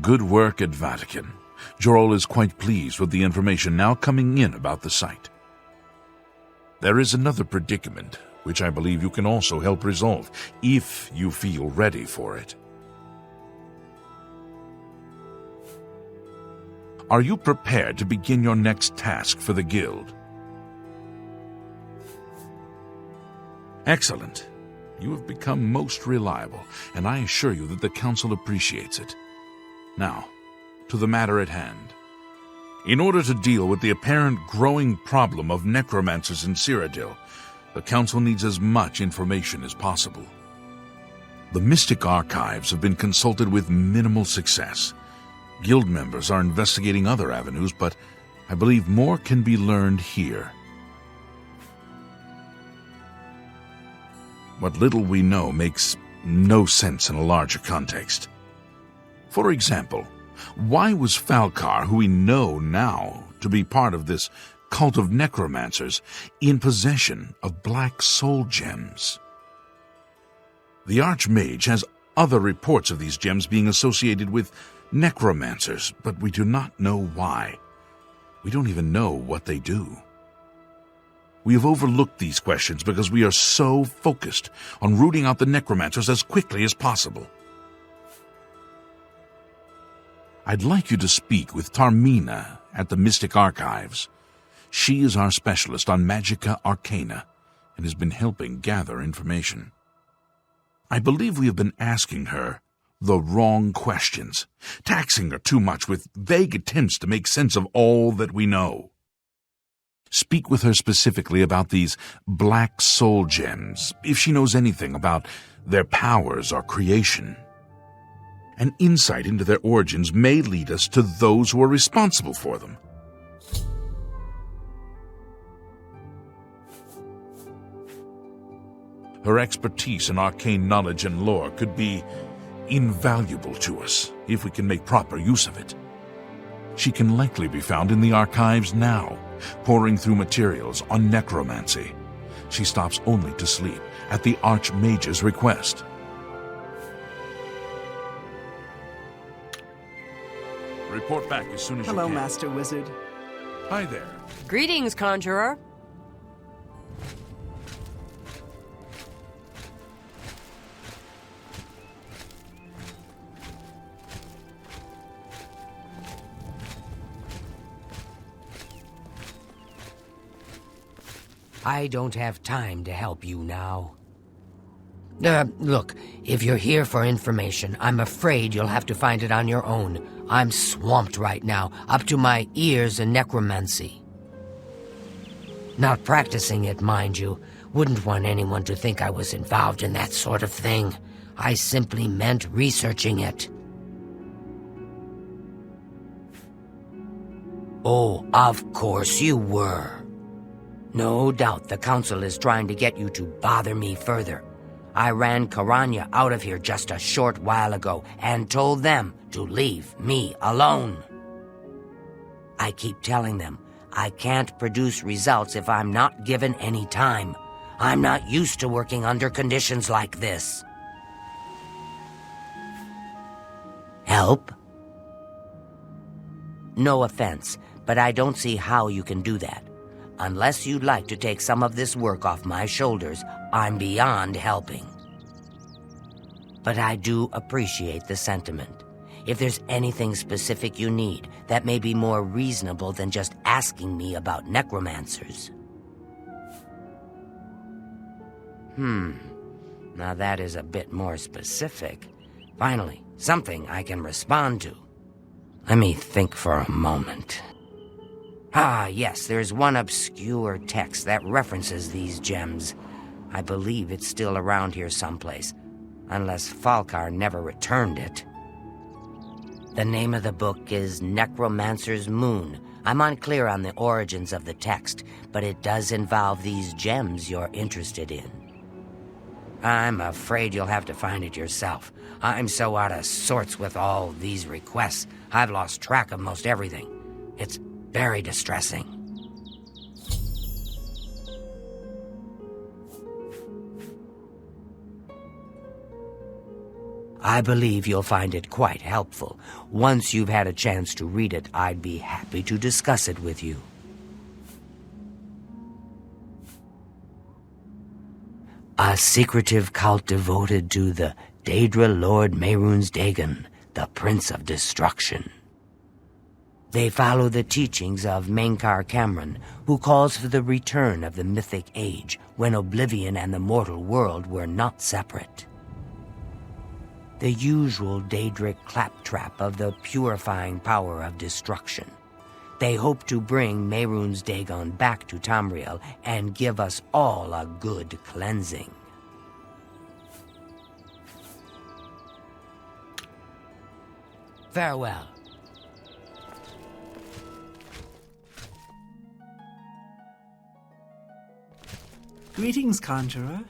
Good work at Vatican. Jorol is quite pleased with the information now coming in about the site. There is another predicament, which I believe you can also help resolve, if you feel ready for it. Are you prepared to begin your next task for the Guild? Excellent. You have become most reliable, and I assure you that the Council appreciates it. Now, to the matter at hand. In order to deal with the apparent growing problem of necromancers in Cyrodiil, the Council needs as much information as possible. The Mystic Archives have been consulted with minimal success. Guild members are investigating other avenues, but I believe more can be learned here. What little we know makes no sense in a larger context. For example, why was Falcar, who we know now to be part of this cult of necromancers, in possession of black soul gems? The Archmage has other reports of these gems being associated with necromancers, but we do not know why. We don't even know what they do. We have overlooked these questions because we are so focused on rooting out the necromancers as quickly as possible. I'd like you to speak with Tar-Meena at the Mystic Archives. She is our specialist on Magica Arcana and has been helping gather information. I believe we have been asking her the wrong questions, taxing her too much with vague attempts to make sense of all that we know. Speak with her specifically about these black soul gems, if she knows anything about their powers or creation. An insight into their origins may lead us to those who are responsible for them. Her expertise in arcane knowledge and lore could be invaluable to us if we can make proper use of it. She can likely be found in the archives now, poring through materials on necromancy. She stops only to sleep at the Archmage's request. Report back as soon as you can. Hello, Master Wizard. Hi there. Greetings, Conjurer. I don't have time to help you now. Look, if you're here for information, I'm afraid you'll have to find it on your own. I'm swamped right now, up to my ears in necromancy. Not practicing it, mind you. Wouldn't want anyone to think I was involved in that sort of thing. I simply meant researching it. Oh, of course you were. No doubt the Council is trying to get you to bother me further. I ran Karanya out of here just a short while ago and told them to leave me alone. I keep telling them I can't produce results if I'm not given any time. I'm not used to working under conditions like this. Help? No offense, but I don't see how you can do that. Unless you'd like to take some of this work off my shoulders, I'm beyond helping. But I do appreciate the sentiment. If there's anything specific you need, that may be more reasonable than just asking me about necromancers. Now that is a bit more specific. Finally, something I can respond to. Let me think for a moment. Ah, yes, there's one obscure text that references these gems. I believe it's still around here someplace, unless Falcar never returned it. The name of the book is Necromancer's Moon. I'm unclear on the origins of the text, but it does involve these gems you're interested in. I'm afraid you'll have to find it yourself. I'm so out of sorts with all these requests, I've lost track of most everything. It's very distressing. I believe you'll find it quite helpful. Once you've had a chance to read it, I'd be happy to discuss it with you. A secretive cult devoted to the Daedra Lord Mehrunes Dagon, the Prince of Destruction. They follow the teachings of Menkar Cameron, who calls for the return of the mythic age when Oblivion and the mortal world were not separate. The usual Daedric claptrap of the purifying power of destruction. They hope to bring Mehrunes Dagon back to Tamriel and give us all a good cleansing. Farewell. Greetings, Conjurer.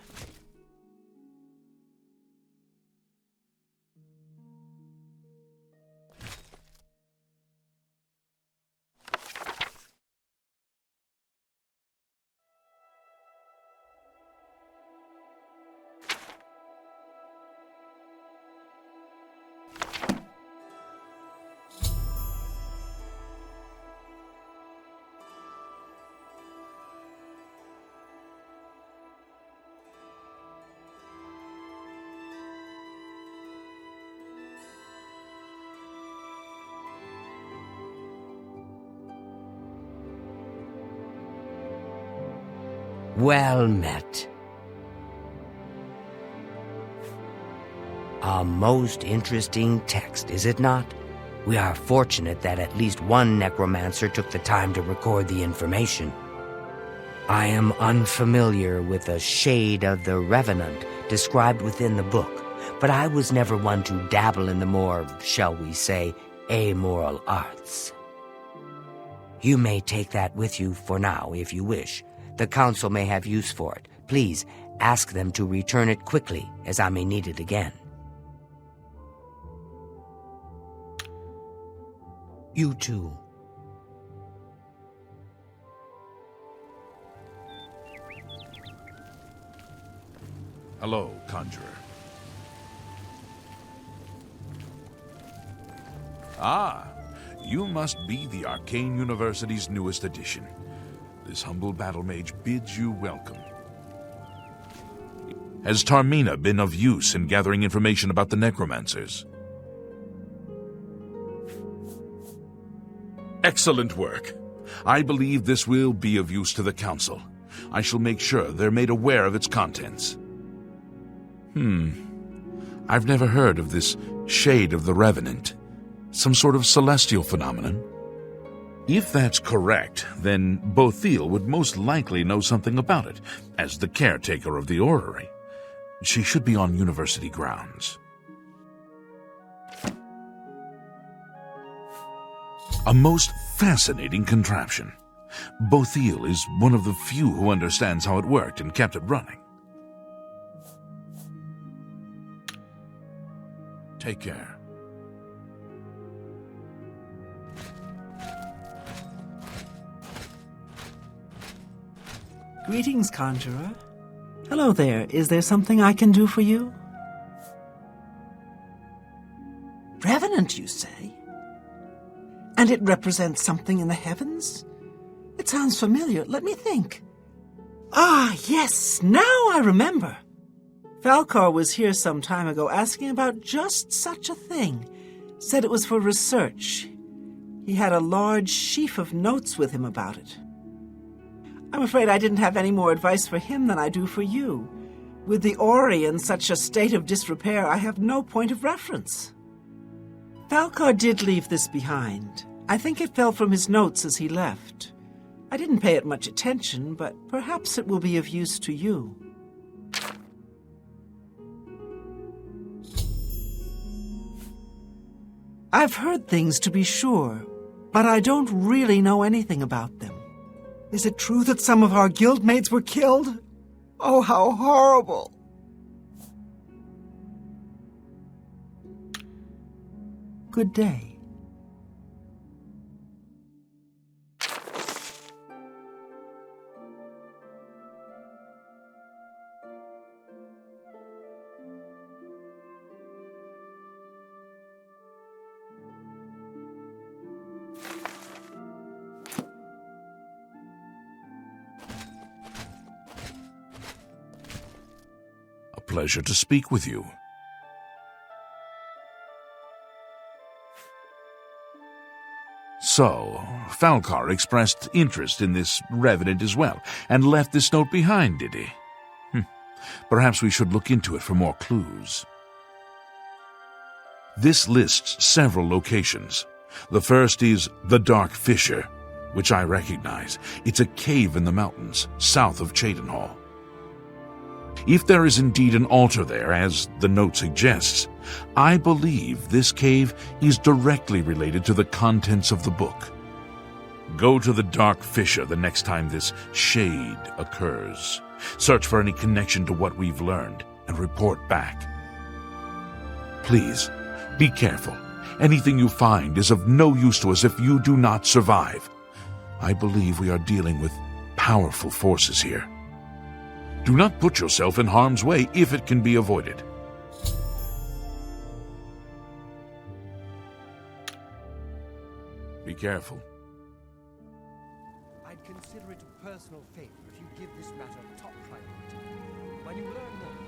Well met. A most interesting text, is it not? We are fortunate that at least one necromancer took the time to record the information. I am unfamiliar with the shade of the Revenant described within the book, but I was never one to dabble in the more, shall we say, amoral arts. You may take that with you for now, if you wish. The Council may have use for it. Please, ask them to return it quickly, as I may need it again. You too. Hello, Conjurer. Ah, you must be the Arcane University's newest addition. This humble battle mage bids you welcome. Has Tar-Meena been of use in gathering information about the Necromancers? Excellent work. I believe this will be of use to the Council. I shall make sure they're made aware of its contents. I've never heard of this shade of the Revenant. Some sort of celestial phenomenon? If that's correct, then Bothil would most likely know something about it, as the caretaker of the orrery. She should be on university grounds. A most fascinating contraption. Bothil is one of the few who understands how it worked and kept it running. Take care. Greetings, Conjurer. Hello there. Is there something I can do for you? Revenant, you say? And it represents something in the heavens? It sounds familiar. Let me think. Ah, yes, now I remember. Falkar was here some time ago asking about just such a thing. Said it was for research. He had a large sheaf of notes with him about it. I'm afraid I didn't have any more advice for him than I do for you. With the orrery in such a state of disrepair, I have no point of reference. Falkar did leave this behind. I think it fell from his notes as he left. I didn't pay it much attention, but perhaps it will be of use to you. I've heard things, to be sure, but I don't really know anything about them. Is it true that some of our guildmates were killed? Oh, how horrible! Good day. pleasure to speak with you. So, Falcar expressed interest in this revenant as well, and left this note behind, did he? Perhaps we should look into it for more clues. This lists several locations. The first is the Dark Fissure, which I recognize. It's a cave in the mountains, south of Cheydinhal. If there is indeed an altar there, as the note suggests, I believe this cave is directly related to the contents of the book. Go to the Dark Fissure the next time this shade occurs. Search for any connection to what we've learned and report back. Please, be careful. Anything you find is of no use to us if you do not survive. I believe we are dealing with powerful forces here. Do not put yourself in harm's way if it can be avoided. Be careful. I'd consider it a personal favor if you give this matter top priority. When you learn more,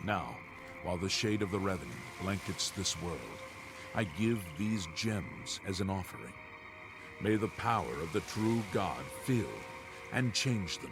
Now, while the shade of the Revenant blankets this world, I give these gems as an offering. May the power of the true God fill and change them.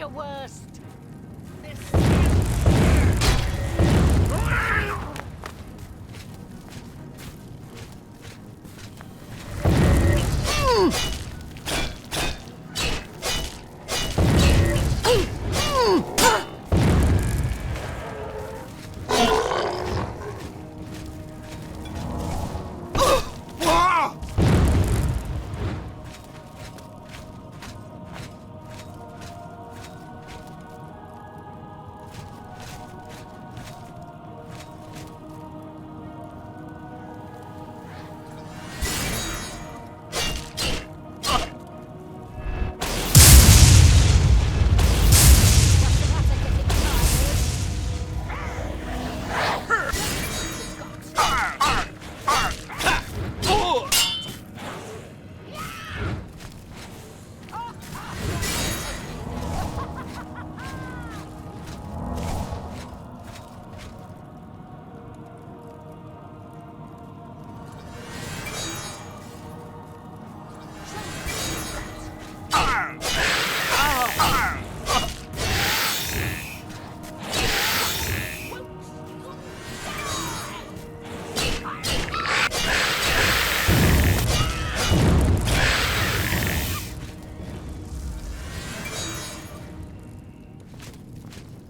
your worst.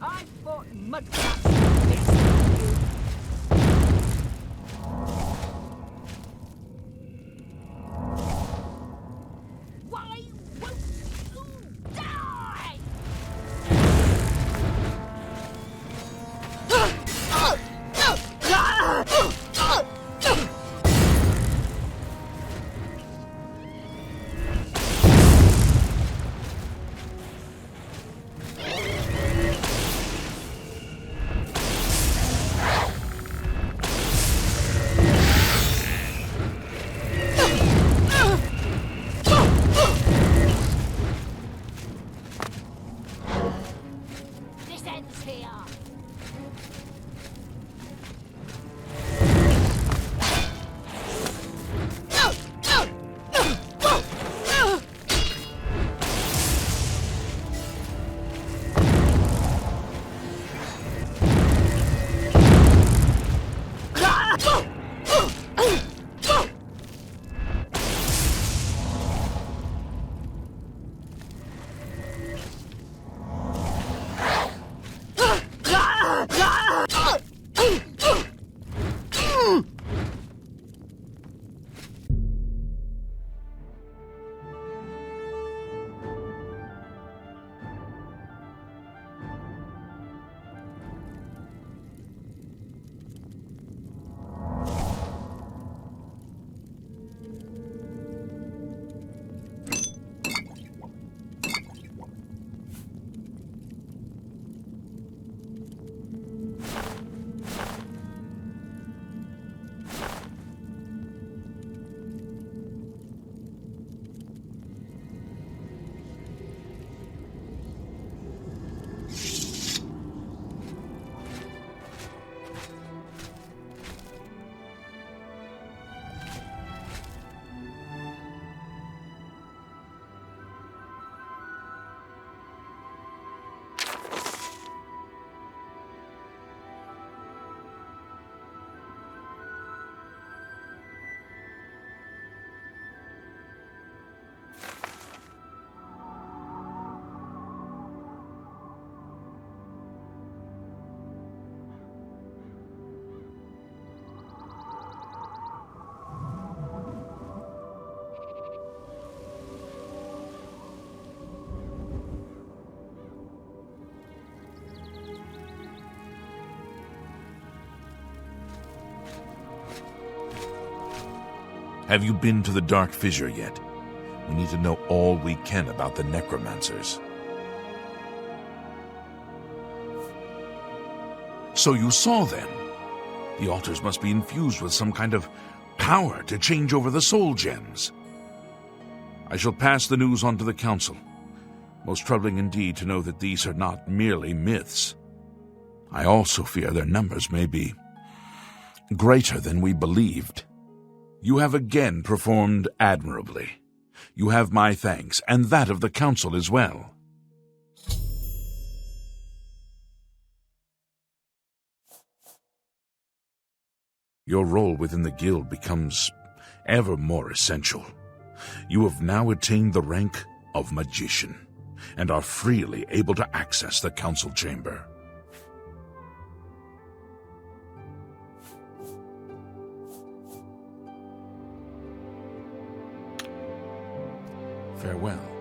I fought mudcrabs like this. Why won't you die? This ends here. Have you been to the Dark Fissure yet? We need to know all we can about the Necromancers. So you saw then? The altars must be infused with some kind of power to change over the soul gems. I shall pass the news on to the Council. Most troubling indeed to know that these are not merely myths. I also fear their numbers may be greater than we believed. You have again performed admirably. You have my thanks, and that of the Council as well. Your role within the guild becomes ever more essential. You have now attained the rank of magician, and are freely able to access the council chamber. Farewell.